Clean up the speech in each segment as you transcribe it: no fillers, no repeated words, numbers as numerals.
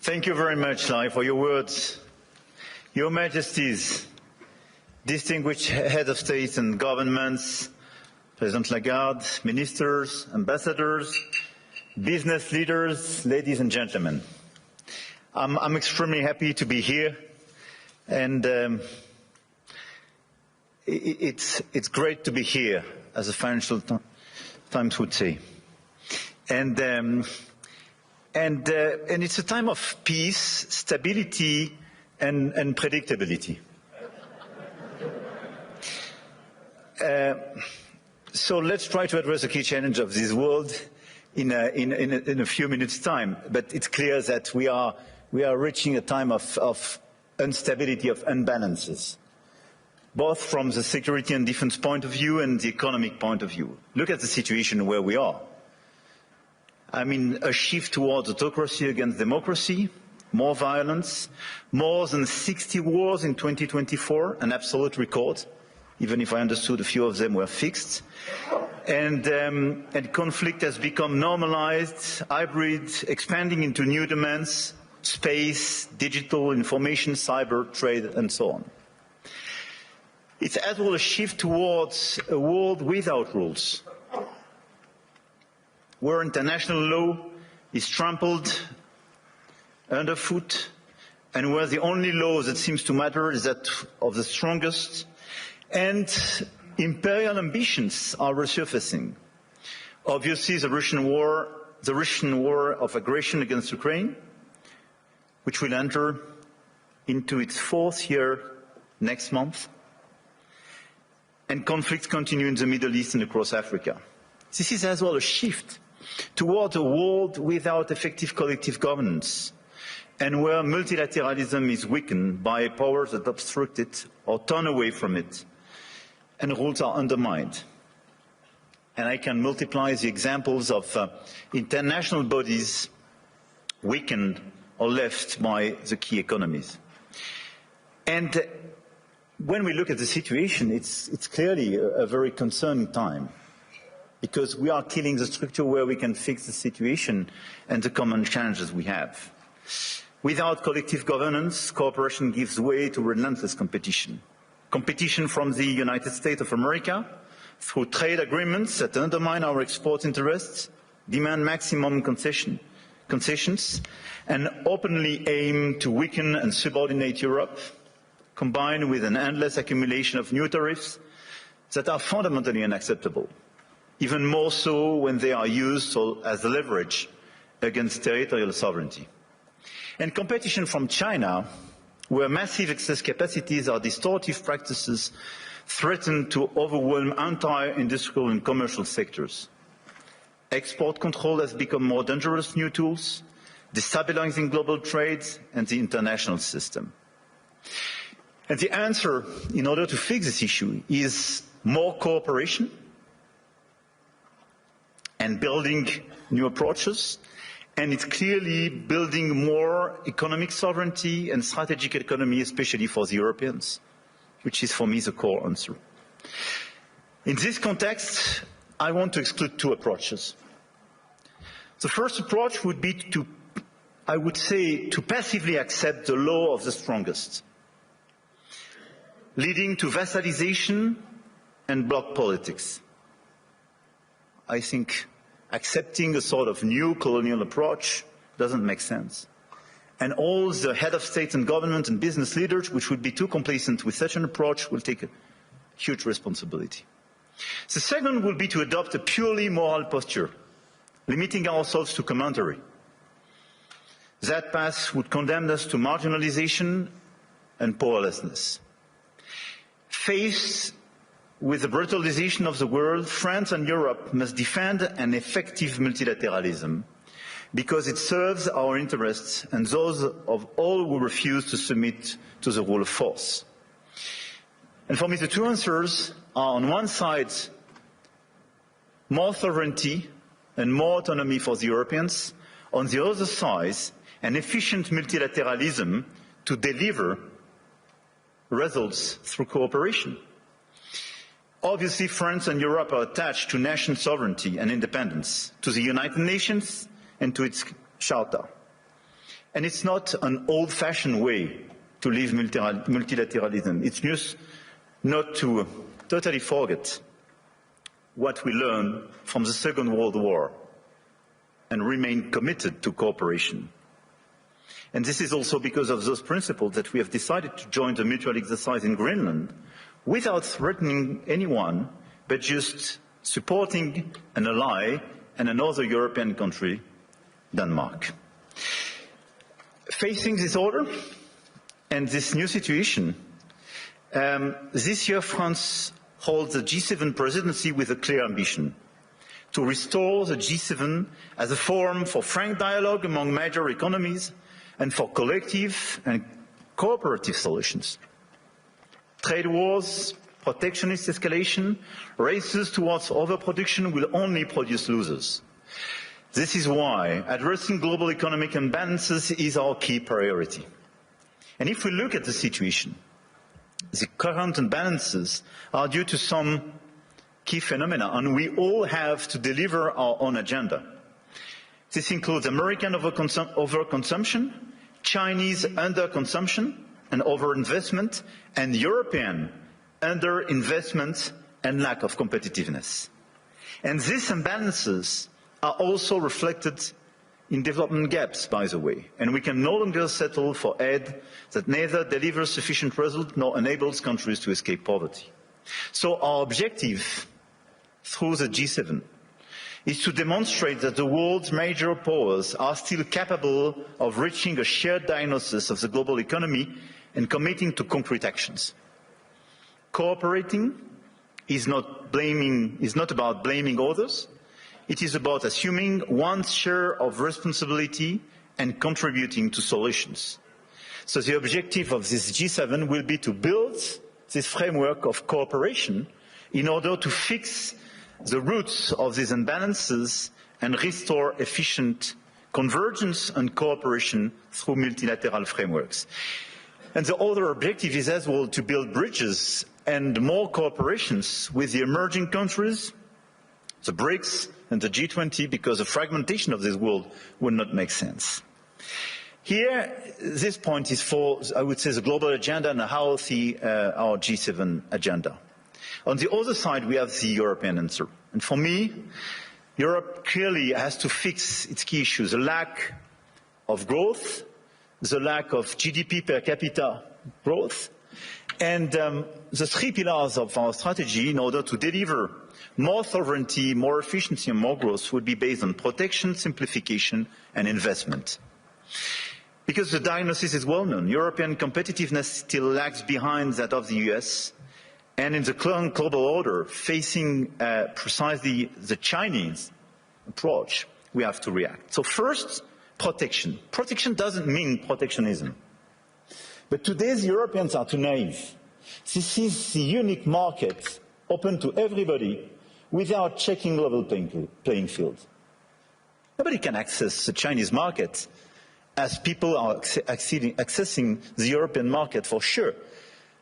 Thank you very much, Lai, for your words. Your Majesties, distinguished heads of state and governments, President Lagarde, ministers, ambassadors, business leaders, ladies and gentlemen. I'm extremely happy to be here, and it's great to be here, as the Financial Times would say. And it's a time of peace, stability, and predictability. So let's try to address the key challenge of this world in a few minutes' time. But it's clear that we are reaching a time of instability, of imbalances, both from the security and defense point of view and the economic point of view. Look at the situation where we are. I mean, a shift towards autocracy against democracy, more violence, more than 60 wars in 2024, an absolute record, even if I understood a few of them were fixed. And conflict has become normalized, hybrid, expanding into new domains, space, digital, information, cyber, trade, and so on. It's as well a shift towards a world without rules, where international law is trampled underfoot, and where the only law that seems to matter is that of the strongest, and imperial ambitions are resurfacing. Obviously, the Russian war of aggression against Ukraine, which will enter into its 4th year next month, and conflicts continue in the Middle East and across Africa. This is as well a shift toward a world without effective collective governance, and where multilateralism is weakened by powers that obstruct it or turn away from it, and rules are undermined. And I can multiply the examples of international bodies weakened or left by the key economies. And when we look at the situation, it's clearly a very concerning time, because we are killing the structure where we can fix the situation and the common challenges we have. Without collective governance, cooperation gives way to relentless competition. Competition from the United States of America through trade agreements that undermine our export interests, demand maximum concessions, and openly aim to weaken and subordinate Europe, combined with an endless accumulation of new tariffs that are fundamentally unacceptable, even more so when they are used as leverage against territorial sovereignty. And competition from China, where massive excess capacities or distortive practices threaten to overwhelm entire industrial and commercial sectors. Export control has become more dangerous new tools, destabilizing global trade and the international system. And the answer, in order to fix this issue, is more cooperation and building new approaches. And it's clearly building more economic sovereignty and strategic autonomy, especially for the Europeans, which is for me the core answer. In this context, I want to exclude 2 approaches. The first approach would be to, I would say, to passively accept the law of the strongest, leading to vassalization and bloc politics. I think accepting a sort of new colonial approach doesn't make sense. And all the head of state and government and business leaders, which would be too complacent with such an approach, will take a huge responsibility. The second will be to adopt a purely moral posture, limiting ourselves to commentary. That path would condemn us to marginalization and powerlessness. Faced with the brutalization of the world, France and Europe must defend an effective multilateralism, because it serves our interests and those of all who refuse to submit to the rule of force. And for me, the 2 answers are, on one side, more sovereignty and more autonomy for the Europeans. On the other side, an efficient multilateralism to deliver results through cooperation. Obviously, France and Europe are attached to national sovereignty and independence, to the United Nations and to its Charter. And it's not an old-fashioned way to live multilateralism. It's just not to totally forget what we learned from the Second World War and remain committed to cooperation. And this is also because of those principles that we have decided to join the mutual exercise in Greenland without threatening anyone, but just supporting an ally and another European country, Denmark. Facing this order and this new situation, this year France holds the G7 presidency with a clear ambition to restore the G7 as a forum for frank dialogue among major economies and for collective and cooperative solutions. Trade wars, protectionist escalation, races towards overproduction will only produce losers. This is why addressing global economic imbalances is our key priority. And if we look at the situation, the current imbalances are due to some key phenomena, and we all have to deliver our own agenda. This includes American overconsumption, Chinese underconsumption and overinvestment, and European underinvestment and lack of competitiveness. And these imbalances are also reflected in development gaps, by the way, and we can no longer settle for aid that neither delivers sufficient results nor enables countries to escape poverty. So our objective through the G7 is to demonstrate that the world's major powers are still capable of reaching a shared diagnosis of the global economy and committing to concrete actions. Cooperating is not about blaming others. It is about assuming one's share of responsibility and contributing to solutions. So the objective of this G7 will be to build this framework of cooperation in order to fix the roots of these imbalances and restore efficient convergence and cooperation through multilateral frameworks. And the other objective is as well to build bridges and more cooperations with the emerging countries, the BRICS and the G20, because the fragmentation of this world would not make sense. Here, this point is for, I would say, the global agenda and how our G7 agenda. On the other side, we have the European answer. And for me, Europe clearly has to fix its key issues: the lack of growth, the lack of GDP per capita growth, and the three pillars of our strategy in order to deliver more sovereignty, more efficiency and more growth would be based on protection, simplification and investment. Because the diagnosis is well known, European competitiveness still lags behind that of the US, and in the current global order, facing precisely the Chinese approach, we have to react. So first, protection. Protection doesn't mean protectionism. But today's Europeans are too naive. This is the unique market open to everybody without checking level playing field. Nobody can access the Chinese market as people are accessing the European market for sure.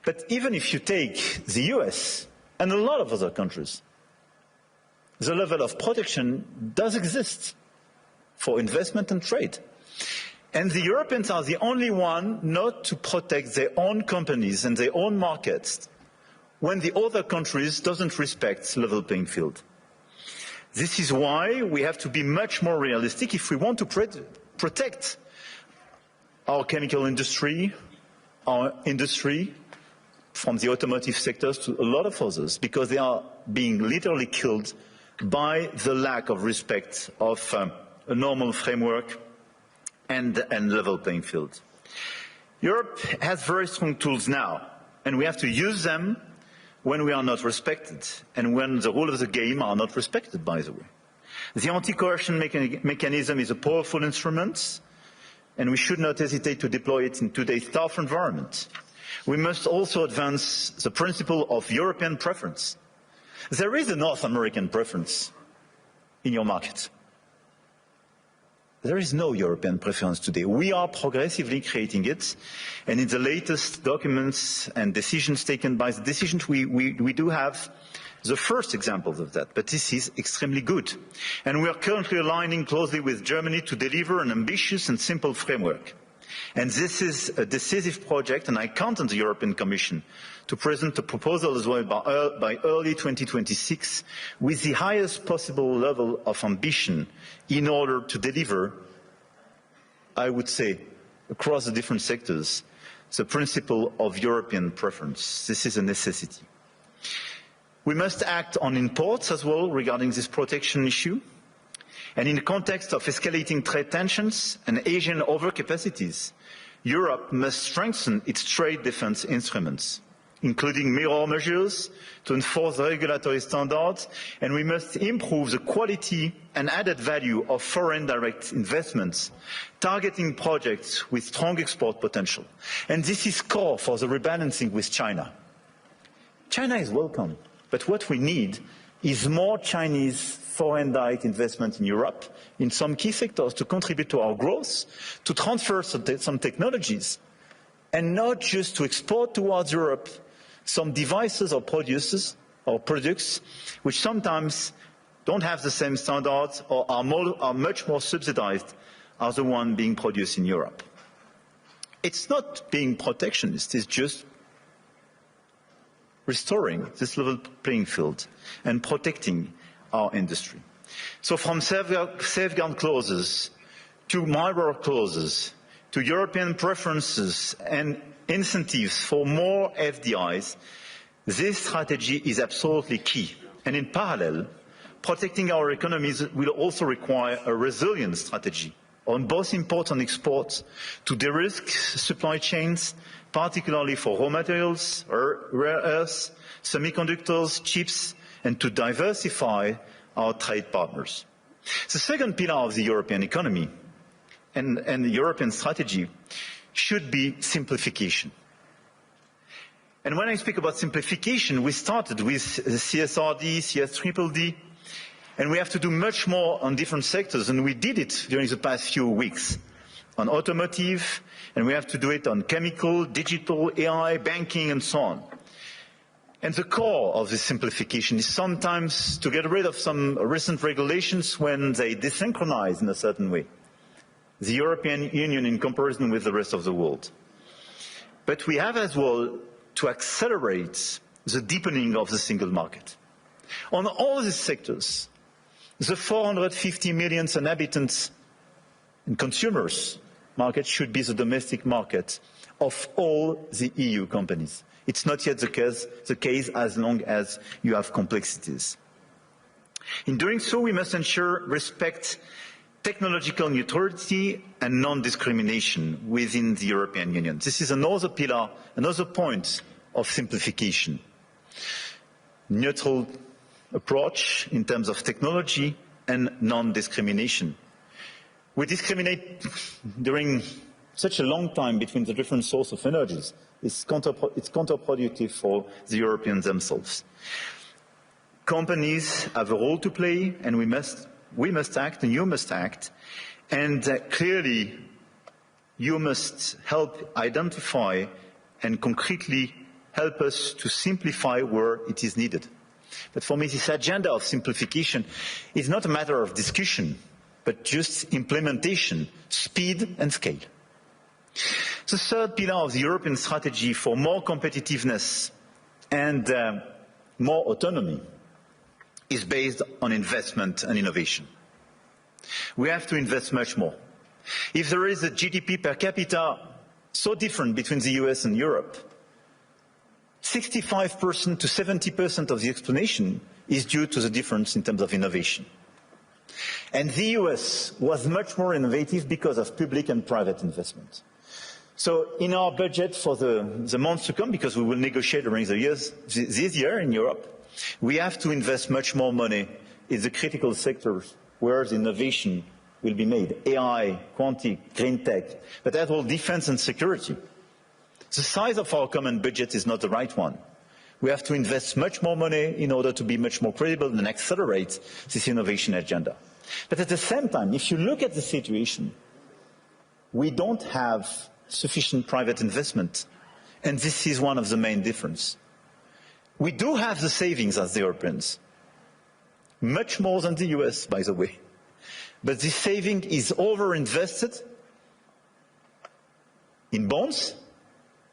But even if you take the US and a lot of other countries, the level of protection does exist for investment and trade. And the Europeans are the only one not to protect their own companies and their own markets when the other countries doesn't respect level playing field. This is why we have to be much more realistic if we want to protect our chemical industry, our industry, from the automotive sectors to a lot of others, because they are being literally killed by the lack of respect of a normal framework and level playing field. Europe has very strong tools now, and we have to use them when we are not respected and when the rules of the game are not respected, by the way. The anti-coercion mechanism is a powerful instrument, and we should not hesitate to deploy it in today's tough environment. We must also advance the principle of European preference. There is a North American preference in your market. There is no European preference today. We are progressively creating it, and in the latest documents and decisions taken by the decisions, we do have the first examples of that, but this is extremely good. And we are currently aligning closely with Germany to deliver an ambitious and simple framework. And this is a decisive project, and I count on the European Commission to present a proposal as well by early 2026 with the highest possible level of ambition in order to deliver, I would say, across the different sectors, the principle of European preference. This is a necessity. We must act on imports as well regarding this protection issue. And in the context of escalating trade tensions and Asian overcapacities, Europe must strengthen its trade defence instruments, including mirror measures to enforce regulatory standards, and we must improve the quality and added value of foreign direct investments, targeting projects with strong export potential. And this is core for the rebalancing with China. China is welcome, but what we need is more Chinese foreign direct investment in Europe in some key sectors to contribute to our growth, to transfer some technologies, and not just to export towards Europe some devices or products which sometimes don't have the same standards or are much more subsidized as the one being produced in Europe. It's not being protectionist, it's just restoring this level playing field and protecting our industry. So from safeguard clauses to mirror clauses to European preferences and incentives for more FDIs, this strategy is absolutely key. And in parallel, protecting our economies will also require a resilient strategy on both imports and exports to de-risk supply chains, particularly for raw materials, rare earths, semiconductors, chips, and to diversify our trade partners. The second pillar of the European economy and the European strategy should be simplification. And when I speak about simplification, we started with CSRD, CSDDD, and we have to do much more on different sectors, and we did it during the past few weeks on automotive, and we have to do it on chemical, digital, AI, banking, and so on. And the core of this simplification is sometimes to get rid of some recent regulations when they desynchronize in a certain way the European Union in comparison with the rest of the world. But we have as well to accelerate the deepening of the single market. On all these sectors, the 450 million inhabitants and consumers market should be the domestic market of all the EU companies. It's not yet the case as long as you have complexities. In doing so, we must ensure respect, technological neutrality and non-discrimination within the European Union. This is another pillar, another point of simplification. Neutral approach in terms of technology and non-discrimination. We discriminate during such a long time between the different sources of energies. It's counterproductive for the Europeans themselves. Companies have a role to play, and we must act, and you must act. And clearly, you must help identify and concretely help us to simplify where it is needed. But for me, this agenda of simplification is not a matter of discussion, but just implementation, speed and scale. The third pillar of the European strategy for more competitiveness and more autonomy is based on investment and innovation. We have to invest much more. If there is a GDP per capita so different between the US and Europe, 65% to 70% of the explanation is due to the difference in terms of innovation. And the US was much more innovative because of public and private investment. So in our budget for the months to come, because we will negotiate during the years, this year in Europe, we have to invest much more money in the critical sectors where the innovation will be made. AI, quantum, green tech, but as well defense and security. The size of our common budget is not the right one. We have to invest much more money in order to be much more credible and accelerate this innovation agenda. But at the same time, if you look at the situation, we don't have sufficient private investment, and this is one of the main differences. We do have the savings as the Europeans, much more than the US, by the way. But this saving is overinvested in bonds,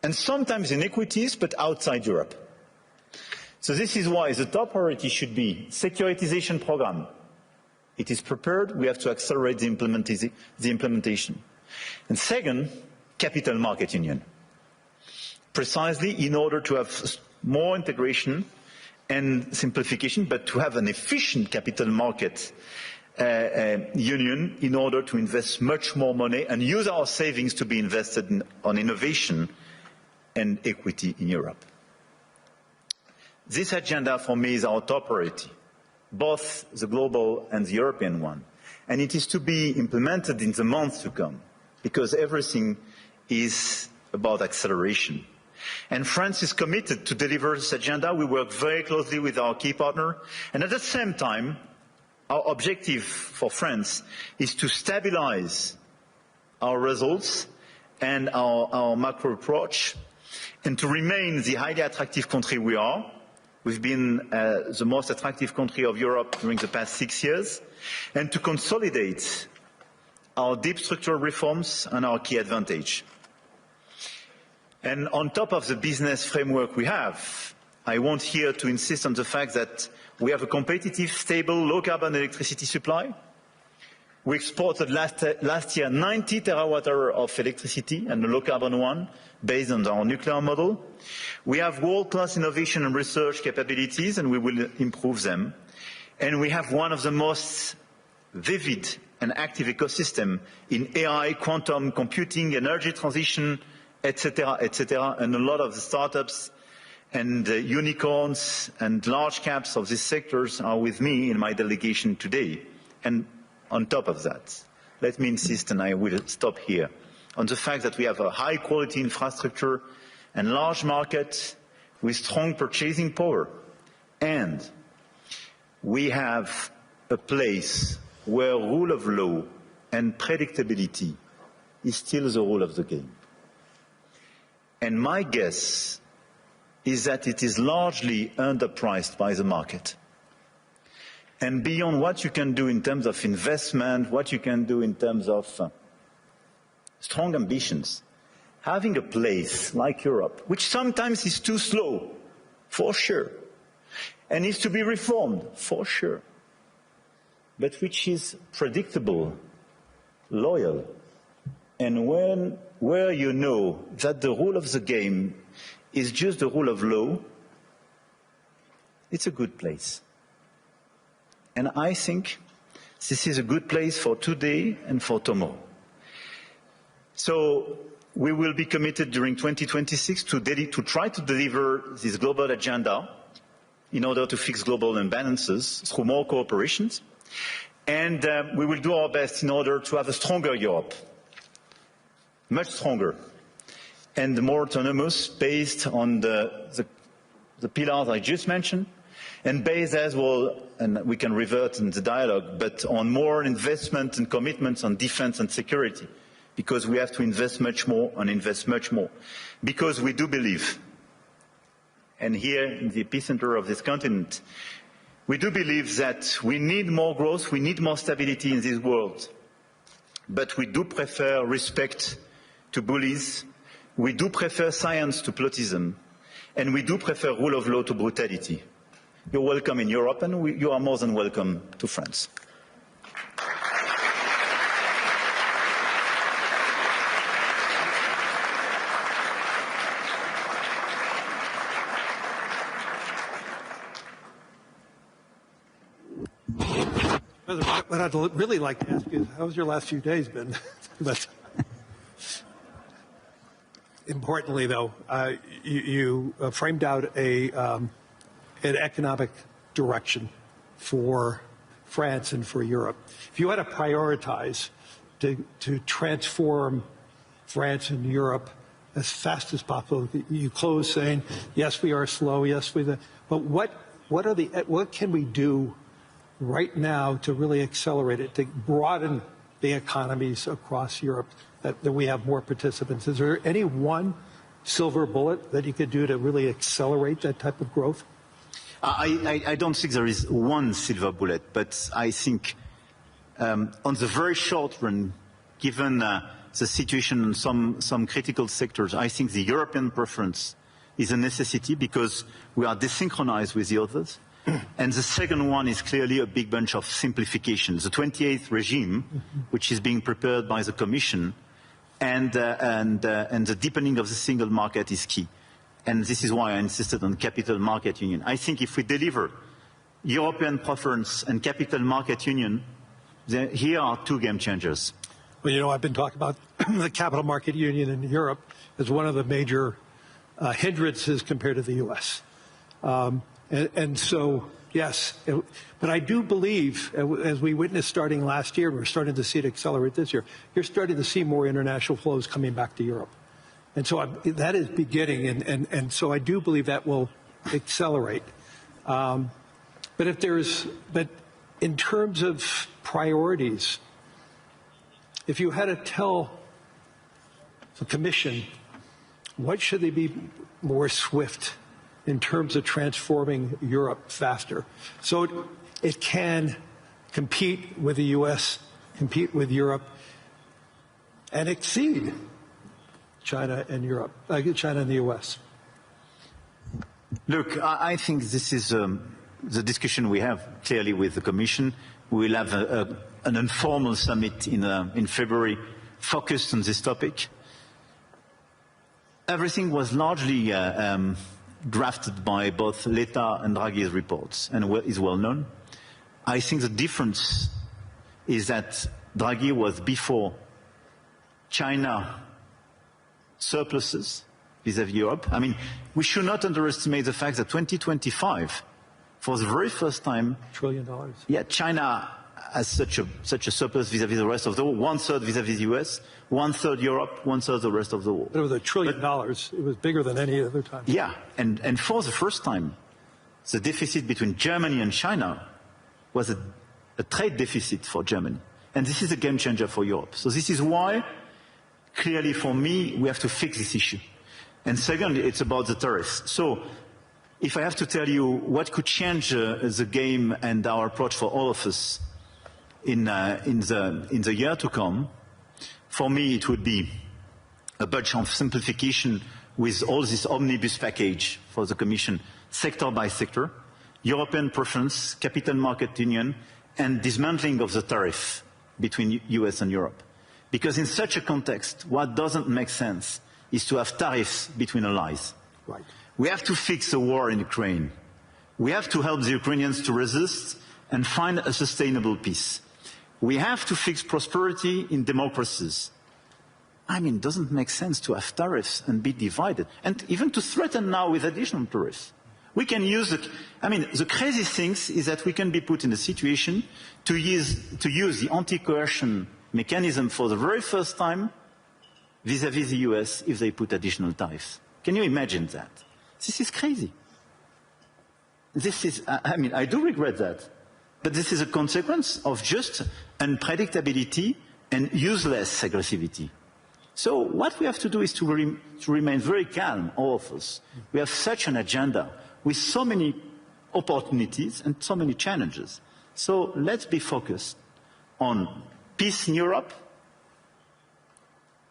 and sometimes in equities, but outside Europe. So this is why the top priority should be securitization program. It is prepared, we have to accelerate the implementation. And second, capital market union. Precisely in order to have more integration and simplification, but to have an efficient capital market union in order to invest much more money and use our savings to be invested on innovation and equity in Europe. This agenda for me is our top priority, both the global and the European one. And it is to be implemented in the months to come, because everything is about acceleration. And France is committed to deliver this agenda. We work very closely with our key partner. And at the same time, our objective for France is to stabilize our results and our macro approach, and to remain the highly attractive country we are. We've been the most attractive country of Europe during the past 6 years, and to consolidate our deep structural reforms and our key advantage. And on top of the business framework we have, I want here to insist on the fact that we have a competitive, stable, low-carbon electricity supply. We exported last year 90 terawatt-hours of electricity, and a low-carbon one, based on our nuclear model. We have world-class innovation and research capabilities, and we will improve them. And we have one of the most vivid and active ecosystem in AI, quantum computing, energy transition, etc., and a lot of the startups and unicorns and large caps of these sectors are with me in my delegation today. And on top of that, let me insist, and I will stop here, on the fact that we have a high-quality infrastructure and large market with strong purchasing power. And we have a place where rule of law and predictability is still the rule of the game. And my guess is that it is largely underpriced by the market. And beyond what you can do in terms of investment, what you can do in terms of strong ambitions, having a place like Europe, which sometimes is too slow, for sure, and needs to be reformed, for sure, but which is predictable, loyal, and where you know that the rule of the game is just the rule of law, it's a good place. And I think this is a good place for today and for tomorrow. So we will be committed during 2026 to try to deliver this global agenda in order to fix global imbalances through more cooperations. And we will do our best in order to have a stronger Europe, much stronger, and more autonomous, based on the pillars I just mentioned, and based as well, and we can revert in the dialogue, but on more investment and commitments on defense and security, because we have to invest much more and invest much more. Because we do believe, and here in the epicenter of this continent, we do believe that we need more growth, we need more stability in this world, but we do prefer respect to bullies, we do prefer science to plotism, and we do prefer rule of law to brutality. You're welcome in Europe, and you are more than welcome to France. What I'd really like to ask you is, how's your last few days been? But importantly, though, you framed out an economic direction for France and for Europe. If you had to prioritize to transform France and Europe as fast as possible, you close saying, yes, we are slow, yes, but what can we do right now to really accelerate it, to broaden the economies across Europe, that we have more participants? Is there any one silver bullet that you could do to really accelerate that type of growth? I don't think there is one silver bullet, but I think on the very short run, given the situation in some critical sectors, I think the European preference is a necessity because we are desynchronized with the others. And the second one is clearly a big bunch of simplification. The 28th regime, which is being prepared by the Commission, and the deepening of the single market is key. And this is why I insisted on capital market union. I think if we deliver European preference and capital market union, here are two game changers. Well, you know, I've been talking about the capital market union in Europe as one of the major hindrances compared to the U.S. And so, yes, but I do believe, as we witnessed starting last year, we're starting to see it accelerate this year, you're starting to see more international flows coming back to Europe. And so that is beginning, and so I do believe that will accelerate. But in terms of priorities, if you had to tell the Commission, what should they be more swift in terms of transforming Europe faster so it can compete with the U.S., compete with Europe, and exceed China and Europe, China and the U.S.? Look, I think this is the discussion we have clearly with the Commission. We will have an informal summit in February focused on this topic. Everything was largely drafted by both Letta and Draghi's reports and is well known. I think the difference is that Draghi was before China surpluses vis-à-vis Europe. I mean, we should not underestimate the fact that 2025, for the very first time, $1 trillion. Yeah, China has such a surplus vis-à-vis the rest of the world, one-third vis-à-vis the US, one-third Europe, one-third the rest of the world. But it was $1 trillion. It was bigger than any other time. Yeah, and for the first time, the deficit between Germany and China was a trade deficit for Germany. And this is a game changer for Europe. So this is why, clearly for me, we have to fix this issue. And second, it's about the tariffs. So if I have to tell you what could change the game and our approach for all of us in the year to come, for me it would be a bunch of simplification with all this omnibus package for the Commission, sector by sector, European preference, capital market union, and dismantling of the tariff between US and Europe. Because in such a context, what doesn't make sense is to have tariffs between allies. Right. We have to fix the war in Ukraine. We have to help the Ukrainians to resist and find a sustainable peace. We have to fix prosperity in democracies. I mean, it doesn't make sense to have tariffs and be divided, and even to threaten now with additional tariffs. We can use the crazy thing is that we can be put in a situation to use the anti-coercion mechanism for the very first time vis-à-vis the US if they put additional tariffs. Can you imagine that? This is crazy. I do regret that. But this is a consequence of just unpredictability and useless aggressivity. So what we have to do is to remain very calm, all of us. We have such an agenda with so many opportunities and so many challenges. So let's be focused on peace in Europe.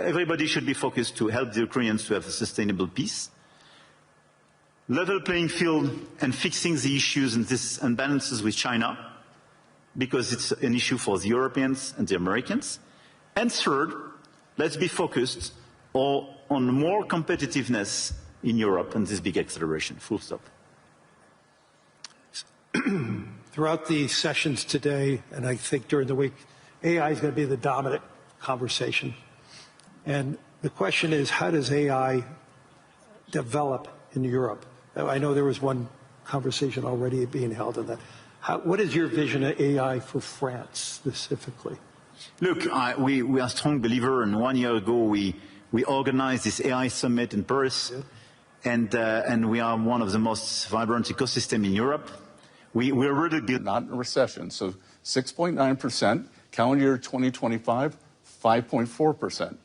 Everybody should be focused to help the Ukrainians to have a sustainable peace. Level playing field and fixing the issues and these imbalances with China, because it's an issue for the Europeans and the Americans. And third, let's be focused on more competitiveness in Europe and this big acceleration, full stop. Throughout the sessions today, and I think during the week, AI is going to be the dominant conversation. And the question is, how does AI develop in Europe? I know there was one conversation already being held on that. What is your vision of AI for France specifically? Look, we are a strong believer, and 1 year ago we organized this AI summit in Paris, and we are one of the most vibrant ecosystems in Europe. We're really not in a recession, so 6.9%, calendar year 2025, 5.4%.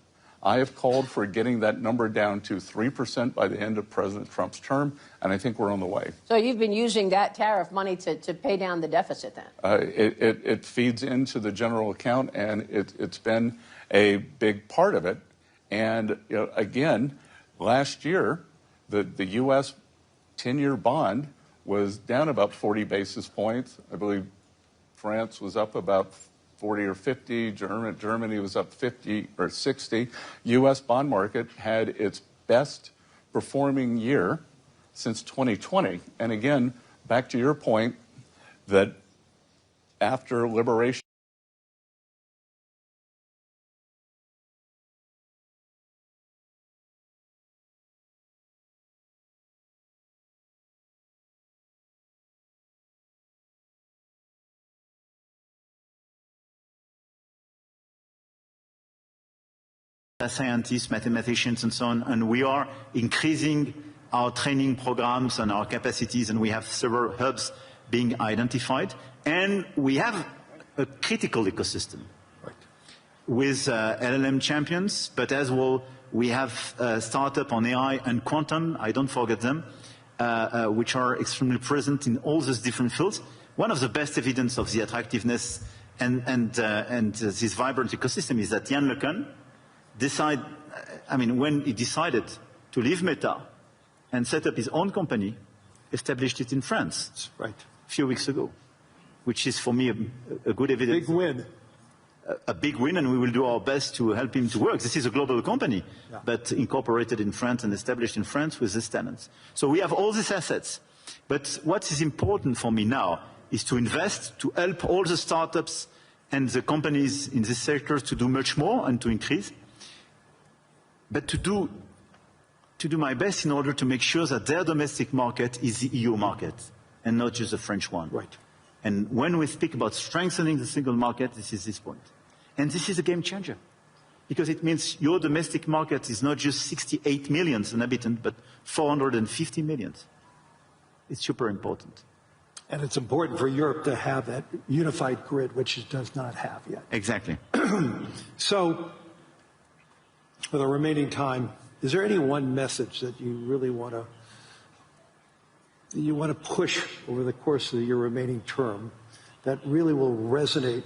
I have called for getting that number down to 3% by the end of President Trump's term, and I think we're on the way. So you've been using that tariff money to pay down the deficit then? It feeds into the general account, and it's been a big part of it. And again, last year, the U.S. 10-year bond was down about 40 basis points. I believe France was up about 40 or 50. Germany was up 50 or 60. U.S. bond market had its best performing year since 2020. And again, back to your point that after liberation, scientists, mathematicians, and so on, and we are increasing our training programs and our capacities, and we have several hubs being identified, and we have a critical ecosystem with LLM champions, but as well we have startup on AI and quantum, I don't forget them, which are extremely present in all those different fields. One of the best evidence of the attractiveness and this vibrant ecosystem is that Jan LeCun when he decided to leave Meta and set up his own company, established it in France a few weeks ago, which is for me a good evidence. Big win. A big win, and we will do our best to help him to work. This is a global company, but incorporated in France and established in France with these talents. So we have all these assets. But what is important for me now is to invest, to help all the startups and the companies in this sector to do much more and to increase. But to do my best in order to make sure that their domestic market is the EU market and not just the French one. Right. And when we speak about strengthening the single market, this is this point. And this is a game changer, because it means your domestic market is not just 68 million inhabitants, but 450 million. It's super important. And it's important for Europe to have that unified grid, which it does not have yet. Exactly. So, for the remaining time, is there any one message that you really want to push over the course of your remaining term that really will resonate